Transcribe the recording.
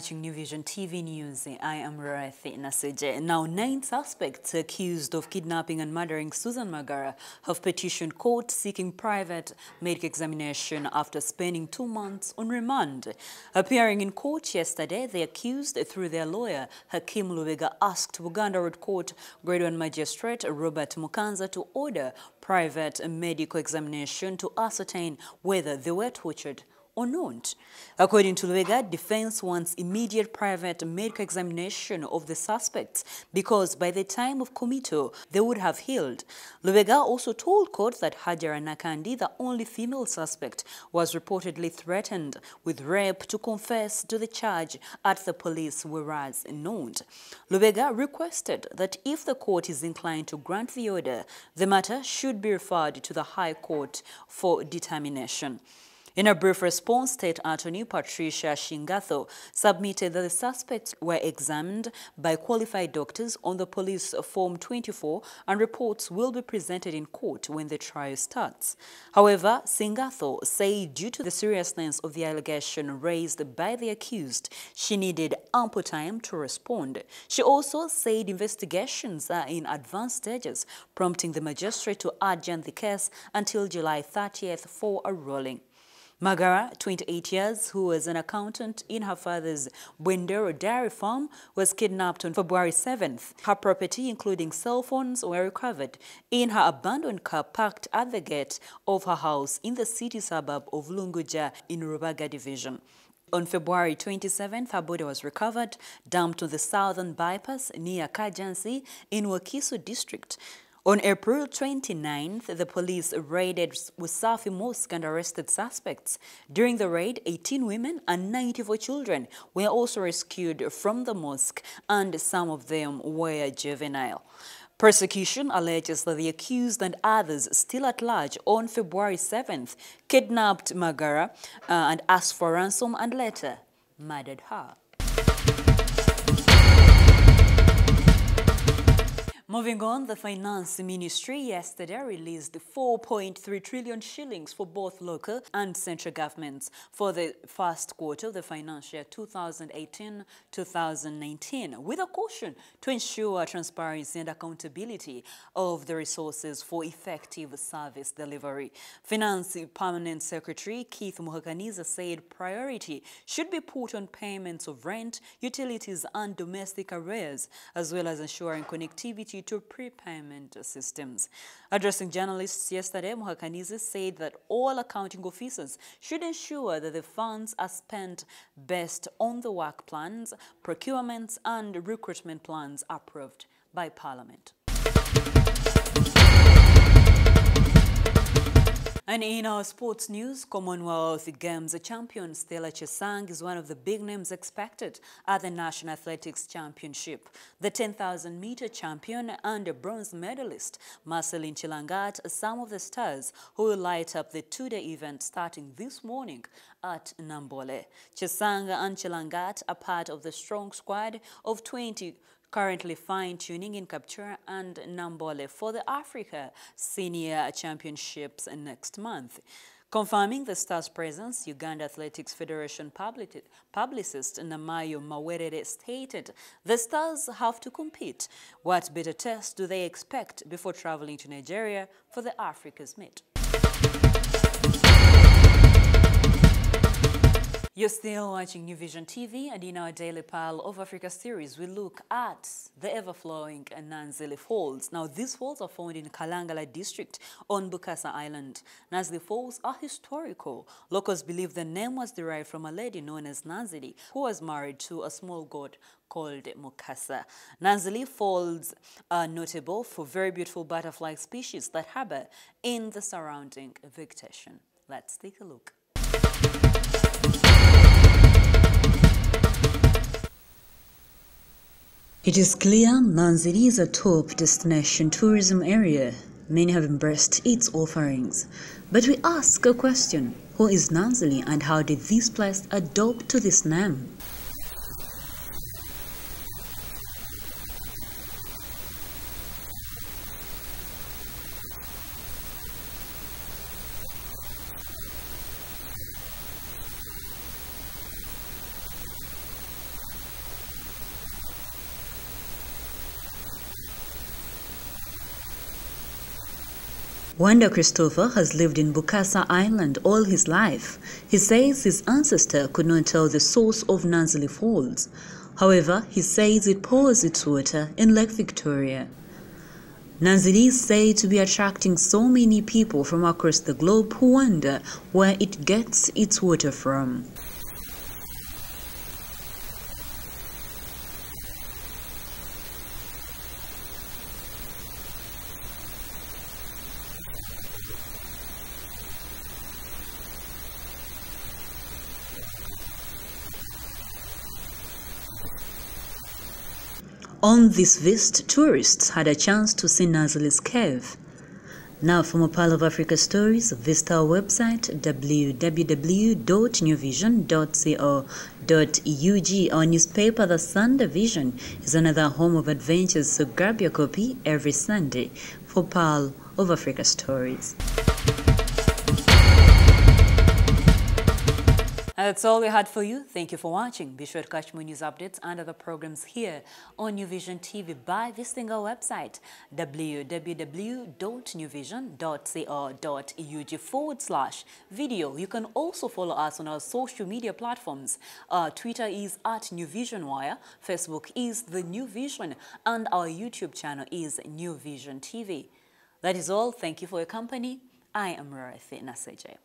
watching New Vision TV News. I am Rathi Naseje. Now, 9 suspects accused of kidnapping and murdering Susan Magara have petitioned court seeking private medical examination after spending 2 months on remand. Appearing in court yesterday, the accused, through their lawyer, Hakim Lubega, asked Uganda Road Court Grade 1 Magistrate Robert Mukanza to order private medical examination to ascertain whether they were tortured or not. According to Lubega, defense wants immediate private medical examination of the suspects because by the time of committal, they would have healed. Lubega also told court that Hajara Nakandi, the only female suspect, was reportedly threatened with rape to confess to the charge at the police whereas not. Lubega requested that if the court is inclined to grant the order, the matter should be referred to the High Court for determination. In a brief response, State Attorney Patricia Cingatho submitted that the suspects were examined by qualified doctors on the police Form 24 and reports will be presented in court when the trial starts. However, Cingatho said due to the seriousness of the allegation raised by the accused, she needed ample time to respond. She also said investigations are in advanced stages, prompting the magistrate to adjourn the case until July 30th for a ruling. Magara, 28 years, who was an accountant in her father's Bwendero dairy farm, was kidnapped on February 7th. Her property, including cell phones, were recovered in her abandoned car parked at the gate of her house in the city suburb of Lunguja in Rubaga Division. On February 27th, her body was recovered, dumped on the southern bypass near Kajansi in Wakiso district. On April 29th, the police raided Wasafi Mosque and arrested suspects. During the raid, 18 women and 94 children were also rescued from the mosque, and some of them were juvenile. Prosecution alleges that the accused and others still at large on February 7th kidnapped Magara and asked for ransom and later murdered her. Moving on, the Finance Ministry yesterday released 4.3 trillion shillings for both local and central governments for the first quarter of the financial year 2018-2019, with a caution to ensure transparency and accountability of the resources for effective service delivery. Finance Permanent Secretary Keith Muhakaniza said priority should be put on payments of rent, utilities and domestic arrears, as well as ensuring connectivity to prepayment systems. Addressing journalists yesterday, Muhakaniza said that all accounting officers should ensure that the funds are spent based on the work plans, procurements and recruitment plans approved by Parliament. And in our sports news, Commonwealth Games champion Stella Chesang is one of the big names expected at the National Athletics Championship. The 10,000-meter champion and bronze medalist Marceline Chilangat are some of the stars who will light up the two-day event starting this morning at Nambole. Chesang and Chilangat are part of the strong squad of 20 currently fine-tuning in Kapchora and Nambole for the Africa Senior Championships next month. Confirming the stars' presence, Uganda Athletics Federation publicist Namayo Mawerere stated the stars have to compete. What better test do they expect before traveling to Nigeria for the Africa's meet? You're still watching New Vision TV, and in our Daily Pile of Africa series, we look at the ever-flowing Nanzili Falls. Now, these falls are found in Kalangala district on Bukasa Island. Nanzili Falls are historical. Locals believe the name was derived from a lady known as Nanzili, who was married to a small god called Mukasa. Nanzili Falls are notable for very beautiful butterfly species that harbor in the surrounding vegetation. Let's take a look. It is clear Nanzili is a top destination tourism area. Many have embraced its offerings. But we ask a question: who is Nanzili and how did this place adopt to this name? Wanda Christopher has lived in Bukasa Island all his life. He says his ancestor could not tell the source of Nanzili Falls. However, he says it pours its water in Lake Victoria. Nanzili is said to be attracting so many people from across the globe who wonder where it gets its water from. On this visit, tourists had a chance to see Nanzili's cave. Now, for more Pearl of Africa stories, visit our website www.newvision.co.ug. Our newspaper, The Sunday Vision, is another home of adventures, so grab your copy every Sunday for Pearl of Africa stories. That's all we had for you. Thank you for watching. Be sure to catch more news updates and other programs here on New Vision TV by visiting our website www.newvision.co.ug/video. You can also follow us on our social media platforms. Twitter is @NewVisionWire, Facebook is The New Vision, and our YouTube channel is New Vision TV. That is all. Thank you for your company. I am Patricia Cingatho.